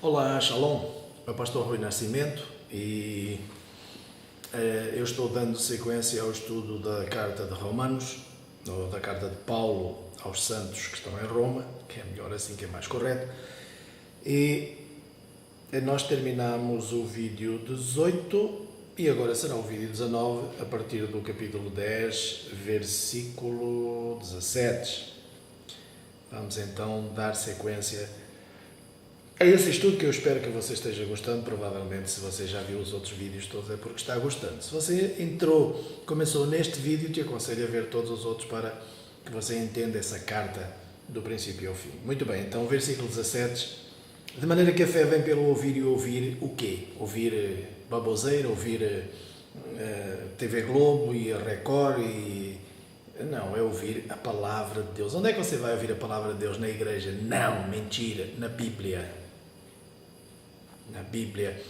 Olá, Shalom, é o pastor Rui Nascimento e eu estou dando sequência ao estudo da carta de Romanos, ou da carta de Paulo aos santos que estão em Roma, que é melhor assim, que é mais correto, e nós terminamos o vídeo 18 e agora será o vídeo 19 a partir do capítulo 10, versículo 17. Vamos então dar sequência a esse estudo que eu espero que você esteja gostando. Provavelmente, se você já viu os outros vídeos todos, é porque está gostando. Se você começou neste vídeo, te aconselho a ver todos os outros para que você entenda essa carta do princípio ao fim. Muito bem, então versículo 17. De maneira que a fé vem pelo ouvir e ouvir o quê? Ouvir baboseira, ouvir TV Globo e a Record e... Não, é ouvir a palavra de Deus. Onde é que você vai ouvir a palavra de Deus? Na igreja? Não, mentira, na Bíblia. Na Bíblia,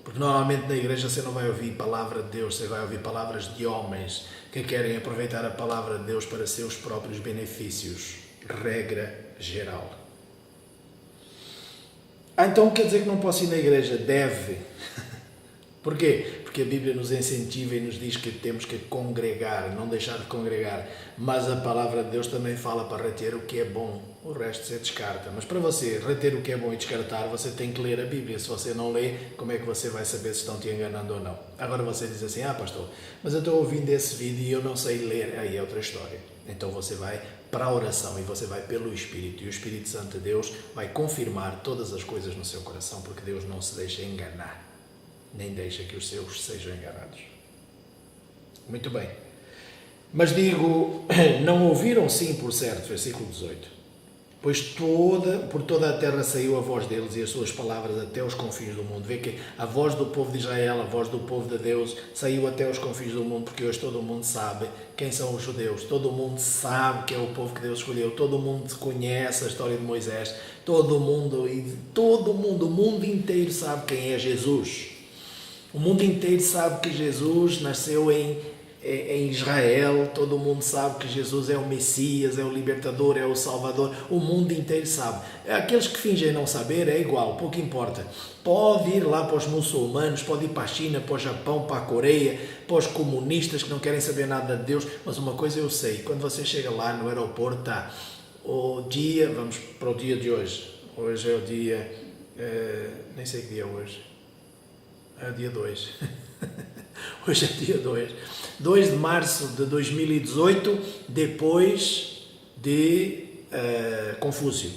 porque normalmente na igreja você não vai ouvir palavra de Deus, você vai ouvir palavras de homens que querem aproveitar a palavra de Deus para seus próprios benefícios, regra geral. Então quer dizer que não posso ir na igreja? Deve. Porquê? Porque a Bíblia nos incentiva e nos diz que temos que congregar, não deixar de congregar, mas a palavra de Deus também fala para reter o que é bom, o resto você descarta. Mas para você reter o que é bom e descartar, você tem que ler a Bíblia. Se você não lê, como é que você vai saber se estão te enganando ou não? Agora você diz assim, pastor, mas eu estou ouvindo esse vídeo e eu não sei ler. Aí é outra história. Então você vai para a oração e você vai pelo Espírito, e o Espírito Santo de Deus vai confirmar todas as coisas no seu coração, porque Deus não se deixa enganar, nem deixa que os seus sejam enganados. Muito bem. Mas digo, não ouviram sim por certo, versículo 18. Pois por toda a terra saiu a voz deles e as suas palavras até os confins do mundo. Vê que a voz do povo de Israel, a voz do povo de Deus, saiu até os confins do mundo, porque hoje todo mundo sabe quem são os judeus. Todo mundo sabe que é o povo que Deus escolheu. Todo mundo conhece a história de Moisés. Todo mundo, o mundo inteiro sabe quem é Jesus. O mundo inteiro sabe que Jesus nasceu em Israel, todo mundo sabe que Jesus é o Messias, é o Libertador, é o Salvador, o mundo inteiro sabe. Aqueles que fingem não saber é igual, pouco importa. Pode ir lá para os muçulmanos, pode ir para a China, para o Japão, para a Coreia, para os comunistas que não querem saber nada de Deus, mas uma coisa eu sei, quando você chega lá no aeroporto, está o dia, vamos para o dia de hoje. Hoje é o dia, nem sei que dia é hoje. É o dia 2. Hoje é dia 2. 2 de março de 2018, depois de Confúcio.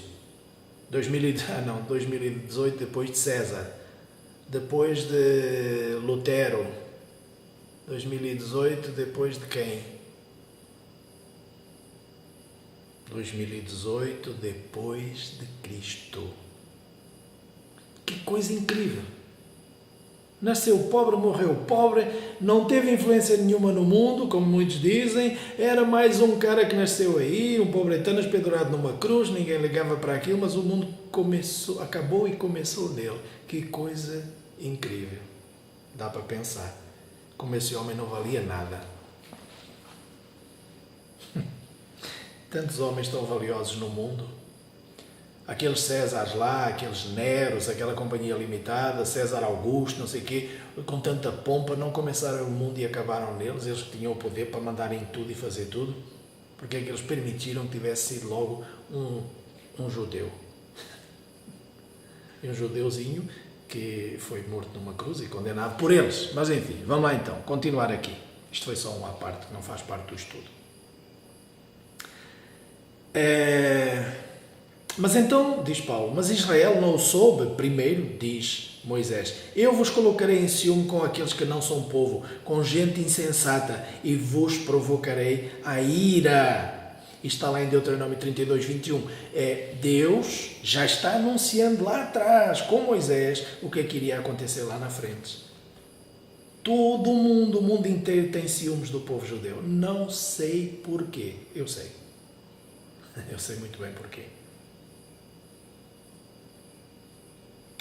2018, depois de César. Depois de Lutero. 2018, depois de quem? 2018, depois de Cristo. Que coisa incrível! Nasceu pobre, morreu pobre, não teve influência nenhuma no mundo, como muitos dizem, era mais um cara que nasceu aí, um pobretano pendurado numa cruz, ninguém ligava para aquilo, mas o mundo acabou e começou nele. Que coisa incrível. Dá para pensar como esse homem não valia nada. Tantos homens tão valiosos no mundo. Aqueles Césares lá, aqueles Neros, aquela companhia limitada, César Augusto, não sei o quê, com tanta pompa, não começaram o mundo e acabaram neles, eles que tinham o poder para mandarem tudo e fazer tudo, porque é que eles permitiram que tivesse sido logo um judeu. E um judeuzinho que foi morto numa cruz e condenado por eles. Mas enfim, vamos lá então, continuar aqui. Isto foi só uma parte, que não faz parte do estudo. Mas então, diz Paulo, mas Israel não o soube, primeiro, diz Moisés, eu vos colocarei em ciúme com aqueles que não são povo, com gente insensata, e vos provocarei a ira. Isto está lá em Deuteronômio 32, 21. Deus já está anunciando lá atrás, com Moisés, o que é que iria acontecer lá na frente. Todo mundo, o mundo inteiro tem ciúmes do povo judeu. Não sei porquê. Eu sei. Eu sei muito bem porquê.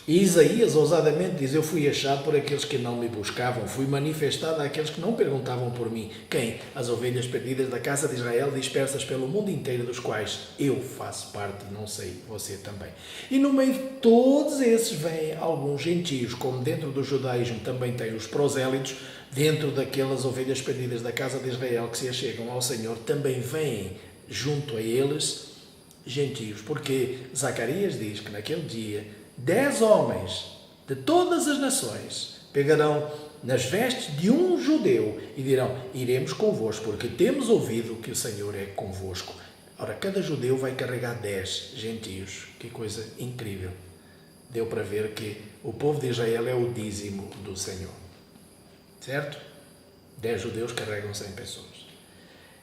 E Isaías ousadamente diz: eu fui achado por aqueles que não me buscavam, fui manifestado àqueles que não perguntavam por mim. Quem? As ovelhas perdidas da casa de Israel, dispersas pelo mundo inteiro, dos quais eu faço parte, não sei, você também. E no meio de todos esses vêm alguns gentios, como dentro do judaísmo também tem os prosélitos, dentro daquelas ovelhas perdidas da casa de Israel que se achegam ao Senhor, também vêm junto a eles gentios, porque Zacarias diz que naquele dia 10 homens de todas as nações pegarão nas vestes de um judeu e dirão: iremos convosco, porque temos ouvido que o Senhor é convosco. Ora, cada judeu vai carregar 10 gentios. Que coisa incrível. Deu para ver que o povo de Israel é o dízimo do Senhor. Certo? 10 judeus carregam 100 pessoas.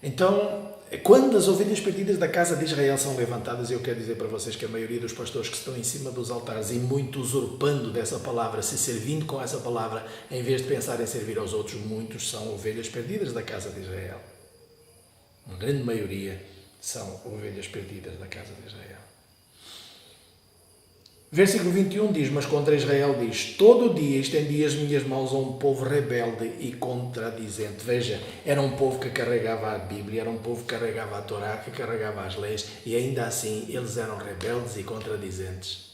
Então, quando as ovelhas perdidas da casa de Israel são levantadas, eu quero dizer para vocês que a maioria dos pastores que estão em cima dos altares e muito usurpando dessa palavra, se servindo com essa palavra, em vez de pensar em servir aos outros, muitos são ovelhas perdidas da casa de Israel. Uma grande maioria são ovelhas perdidas da casa de Israel. Versículo 21 diz: mas contra Israel diz: todo dia estendi as minhas mãos a um povo rebelde e contradizente. Veja, era um povo que carregava a Bíblia, era um povo que carregava a Torá, que carregava as leis, e ainda assim eles eram rebeldes e contradizentes.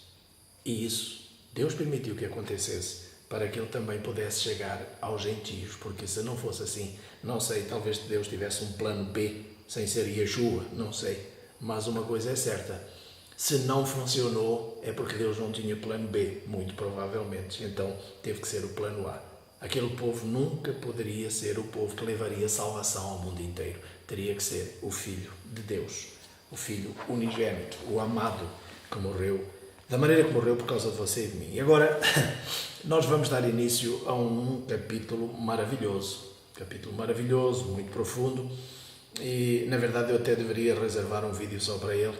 E isso Deus permitiu que acontecesse para que ele também pudesse chegar aos gentios, porque se não fosse assim, não sei, talvez Deus tivesse um plano B, sem ser Yeshua, não sei. Mas uma coisa é certa: se não funcionou, é porque Deus não tinha plano B, muito provavelmente. Então, teve que ser o plano A. Aquele povo nunca poderia ser o povo que levaria salvação ao mundo inteiro. Teria que ser o Filho de Deus, o Filho unigênito, o amado, que morreu, da maneira que morreu por causa de você e de mim. E agora, nós vamos dar início a um capítulo maravilhoso. Capítulo maravilhoso, muito profundo. E, na verdade, eu até deveria reservar um vídeo só para ele.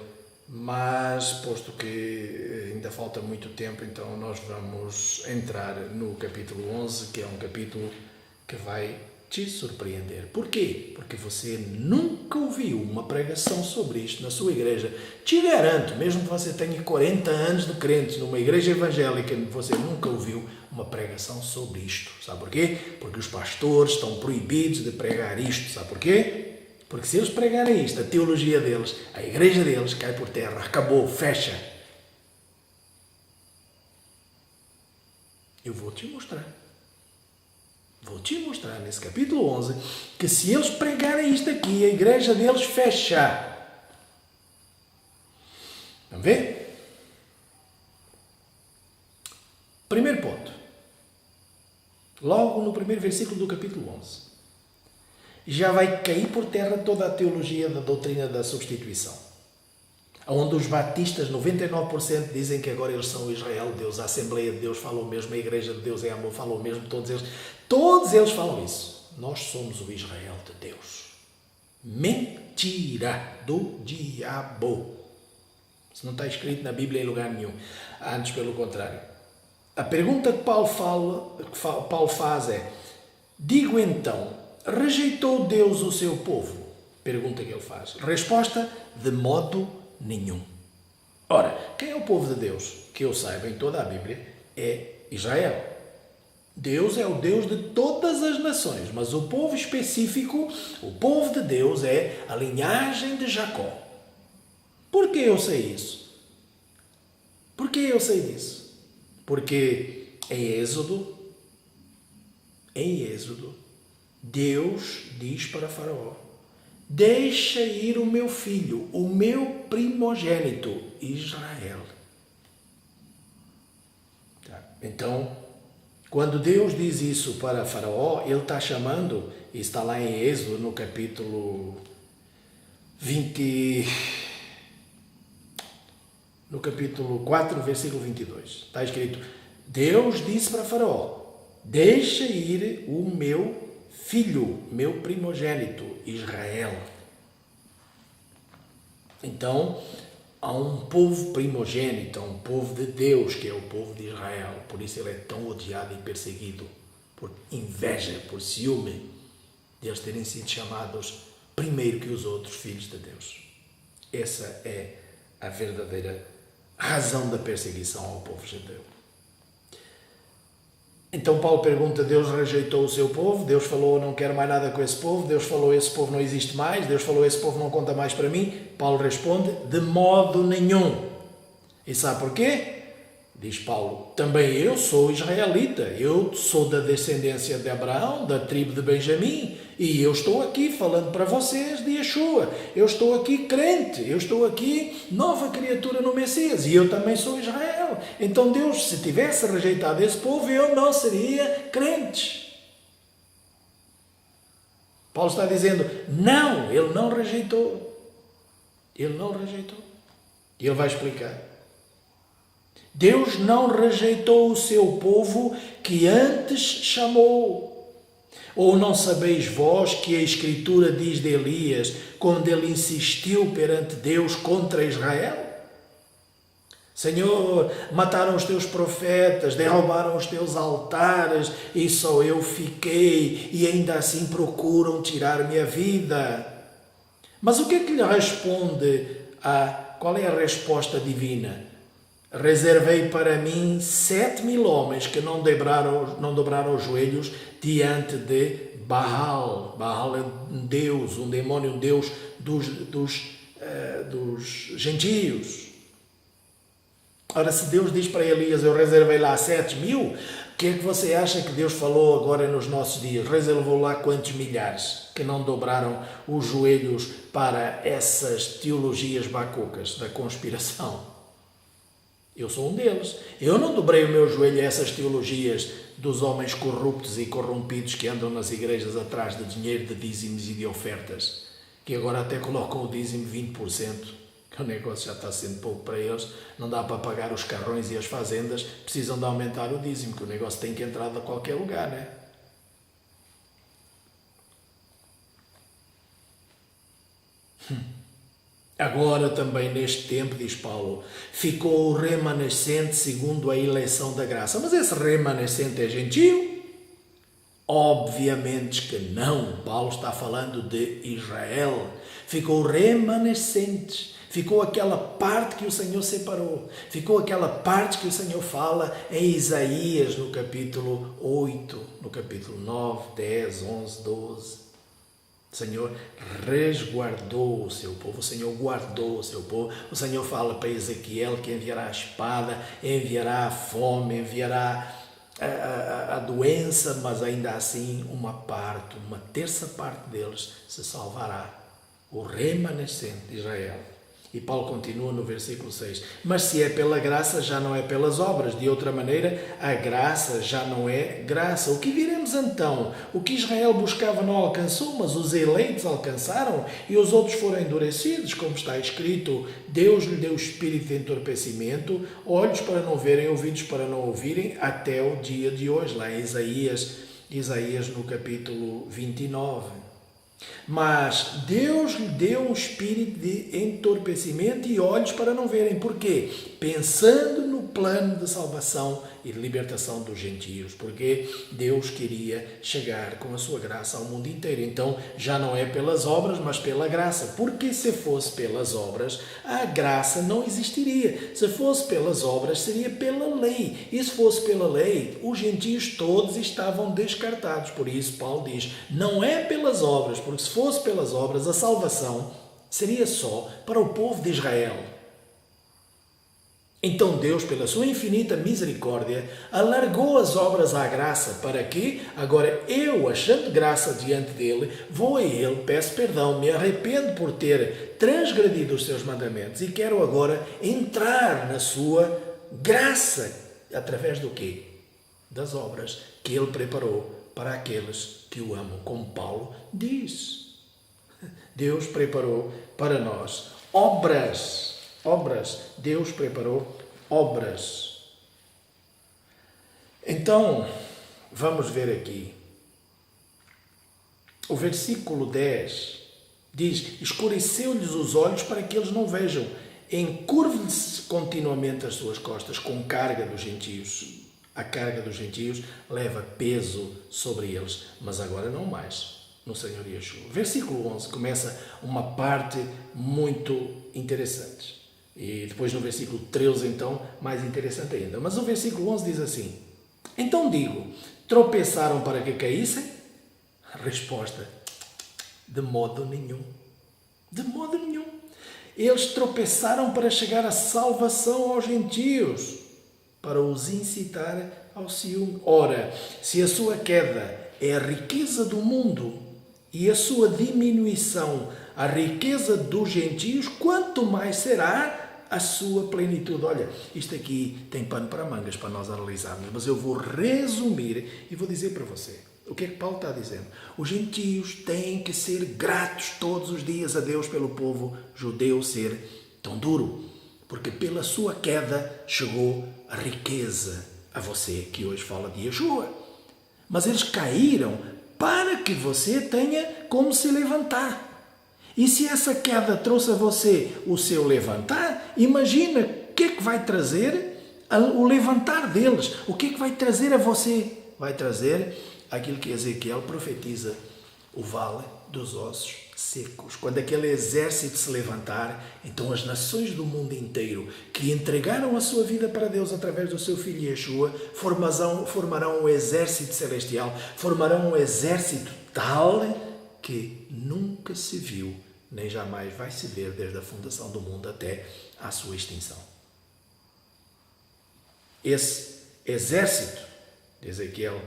Mas, posto que ainda falta muito tempo, então nós vamos entrar no capítulo 11, que é um capítulo que vai te surpreender. Porquê? Porque você nunca ouviu uma pregação sobre isto na sua igreja. Te garanto, mesmo que você tenha 40 anos de crente numa igreja evangélica, você nunca ouviu uma pregação sobre isto. Sabe porquê? Porque os pastores estão proibidos de pregar isto. Sabe porquê? Porque se eles pregarem isto, a teologia deles, a igreja deles cai por terra, acabou, fecha. Eu vou te mostrar. Vou te mostrar nesse capítulo 11 que se eles pregarem isto aqui, a igreja deles fecha. Vamos ver? Primeiro ponto. Logo no primeiro versículo do capítulo 11. Já vai cair por terra toda a teologia da doutrina da substituição. Onde os batistas, 99%, dizem que agora eles são o Israel de Deus, a Assembleia de Deus fala o mesmo, a Igreja de Deus é amor, fala o mesmo, todos eles falam isso. Nós somos o Israel de Deus. Mentira do diabo. Isso não está escrito na Bíblia em lugar nenhum. Antes, pelo contrário. A pergunta que Paulo faz é: digo então, rejeitou Deus o seu povo? Pergunta que ele faz. Resposta: de modo nenhum. Ora, quem é o povo de Deus? Que eu saiba, em toda a Bíblia, é Israel. Deus é o Deus de todas as nações, mas o povo específico, o povo de Deus, é a linhagem de Jacó. Por que eu sei isso? Por que eu sei disso? Porque em Êxodo, Deus diz para Faraó: deixa ir o meu filho, o meu primogênito, Israel. Então, quando Deus diz isso para Faraó, ele está chamando, e está lá em Êxodo, no capítulo 20, no capítulo 4, versículo 22. Está escrito: Deus disse para Faraó: deixa ir o meu filho, meu primogênito, Israel. Então, há um povo primogênito, há um povo de Deus, que é o povo de Israel. Por isso ele é tão odiado e perseguido, por inveja, por ciúme, de eles terem sido chamados primeiro que os outros filhos de Deus. Essa é a verdadeira razão da perseguição ao povo judeu. Então Paulo pergunta, Deus rejeitou o seu povo? Deus falou, não quero mais nada com esse povo? Deus falou, esse povo não existe mais? Deus falou, esse povo não conta mais para mim? Paulo responde, de modo nenhum. E sabe porquê? Diz Paulo, também eu sou israelita, eu sou da descendência de Abraão, da tribo de Benjamim, e eu estou aqui falando para vocês de Yeshua, eu estou aqui crente, eu estou aqui nova criatura no Messias, e eu também sou Israel. Então Deus, se tivesse rejeitado esse povo, eu não seria crente. Paulo está dizendo, não, ele não rejeitou. Ele não rejeitou. E ele vai explicar. Deus não rejeitou o seu povo que antes chamou. Ou não sabeis vós que a Escritura diz de Elias, quando ele insistiu perante Deus contra Israel? Senhor, mataram os teus profetas, derrubaram os teus altares, e só eu fiquei, e ainda assim procuram tirar minha vida. Mas o que é que lhe responde? Qual é a resposta divina? Reservei para mim 7.000 homens que não dobraram os joelhos diante de Baal. Baal é um deus, um demônio, um deus dos gentios. Ora, se Deus diz para Elias, eu reservei lá 7.000, o que é que você acha que Deus falou agora nos nossos dias? Reservou lá quantos milhares que não dobraram os joelhos para essas teologias bacucas da conspiração? Eu sou um deles. Eu não dobrei o meu joelho a essas teologias dos homens corruptos e corrompidos que andam nas igrejas atrás de dinheiro, de dízimos e de ofertas, que agora até colocam o dízimo 20%, que o negócio já está sendo pouco para eles, não dá para pagar os carrões e as fazendas, precisam de aumentar o dízimo, que o negócio tem que entrar de qualquer lugar, né? Agora também neste tempo, diz Paulo, ficou o remanescente segundo a eleição da graça. Mas esse remanescente é gentio? Obviamente que não. Paulo está falando de Israel. Ficou remanescente. Ficou aquela parte que o Senhor separou. Ficou aquela parte que o Senhor fala em Isaías no capítulo 8, no capítulo 9, 10, 11, 12. O Senhor resguardou o seu povo, o Senhor guardou o seu povo. O Senhor fala para Ezequiel que enviará a espada, enviará a fome, enviará a doença, mas ainda assim uma terça parte deles se salvará. O remanescente de Israel. E Paulo continua no versículo 6. Mas se é pela graça, já não é pelas obras. De outra maneira, a graça já não é graça. O que diremos então? O que Israel buscava não alcançou, mas os eleitos alcançaram e os outros foram endurecidos, como está escrito. Deus lhe deu espírito de entorpecimento, olhos para não verem, ouvidos para não ouvirem, até o dia de hoje. Lá em Isaías no capítulo 29. Mas Deus lhe deu um espírito de entorpecimento e olhos para não verem. Por quê? Pensando no plano de salvação e de libertação dos gentios. Porque Deus queria chegar com a sua graça ao mundo inteiro. Então já não é pelas obras, mas pela graça. Porque se fosse pelas obras, a graça não existiria. Se fosse pelas obras, seria pela lei. E se fosse pela lei, os gentios todos estavam descartados. Por isso Paulo diz, não é pelas obras, porque se fosse pelas obras, a salvação seria só para o povo de Israel. Então Deus, pela sua infinita misericórdia, alargou as obras à graça, para que, agora eu, achando graça diante dele, vou a ele, peço perdão, me arrependo por ter transgredido os seus mandamentos e quero agora entrar na sua graça, através do quê? Das obras que ele preparou para aqueles que o amam, como Paulo diz. Deus preparou para nós obras. Deus preparou obras. Então, vamos ver aqui. O versículo 10 diz, escureceu-lhes os olhos para que eles não vejam, encurve-lhes continuamente as suas costas com carga dos gentios. A carga dos gentios leva peso sobre eles, mas agora não mais. No Senhor Yeshua. Versículo 11 começa uma parte muito interessante. E depois no versículo 13, então, mais interessante ainda. Mas o versículo 11 diz assim, Então digo, tropeçaram para que caíssem? Resposta, de modo nenhum. De modo nenhum. Eles tropeçaram para chegar à salvação aos gentios, para os incitar ao ciúme. Ora, se a sua queda é a riqueza do mundo e a sua diminuição a riqueza dos gentios, quanto mais será a sua plenitude. Olha, isto aqui tem pano para mangas para nós analisarmos, mas eu vou resumir e vou dizer para você. O que é que Paulo está dizendo? Os gentios têm que ser gratos todos os dias a Deus pelo povo judeu ser tão duro, porque pela sua queda chegou a riqueza a você que hoje fala de Yeshua. Mas eles caíram para que você tenha como se levantar. E se essa queda trouxe a você o seu levantar, imagina o que é que vai trazer o levantar deles. O que é que vai trazer a você? Vai trazer aquilo que Ezequiel profetiza, o vale dos ossos secos. Quando aquele exército se levantar, então as nações do mundo inteiro que entregaram a sua vida para Deus através do seu Filho Yeshua formarão um exército celestial, formarão um exército tal que nunca se viu, nem jamais vai se ver desde a fundação do mundo até a sua extinção. Esse exército de Ezequiel,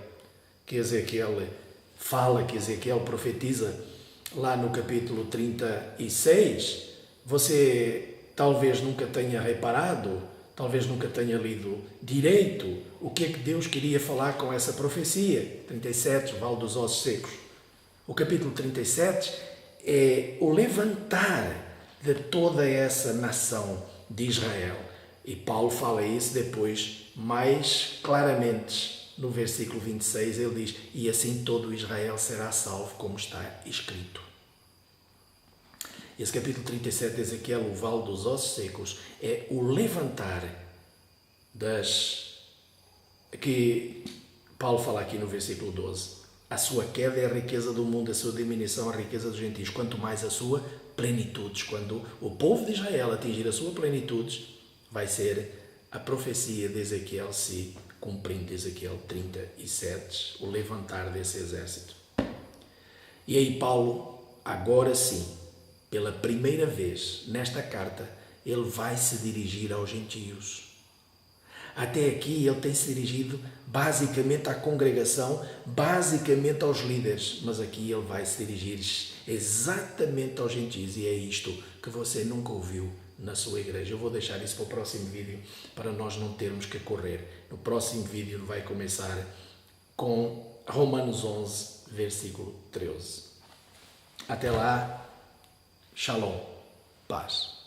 que Ezequiel fala, que Ezequiel profetiza lá no capítulo 36, você talvez nunca tenha reparado, talvez nunca tenha lido direito o que é que Deus queria falar com essa profecia. 37, o Vale dos Ossos Secos. O capítulo 37 é o levantar de toda essa nação de Israel. E Paulo fala isso depois mais claramente. No versículo 26 ele diz, e assim todo Israel será salvo, como está escrito. Esse capítulo 37 de Ezequiel, o Vale dos Ossos Secos, é o levantar que Paulo fala aqui no versículo 12. A sua queda é a riqueza do mundo, a sua diminuição a riqueza dos gentios, quanto mais a sua plenitude. Quando o povo de Israel atingir a sua plenitude, vai ser a profecia de Ezequiel se cumprindo, Ezequiel 37, o levantar desse exército. E aí Paulo, agora sim, pela primeira vez nesta carta, ele vai se dirigir aos gentios. Até aqui ele tem se dirigido basicamente à congregação, basicamente aos líderes, mas aqui ele vai se dirigir exatamente aos gentios, e é isto que você nunca ouviu na sua igreja. Eu vou deixar isso para o próximo vídeo, para nós não termos que correr. No próximo vídeo vai começar com Romanos 11, versículo 13. Até lá, Shalom, paz.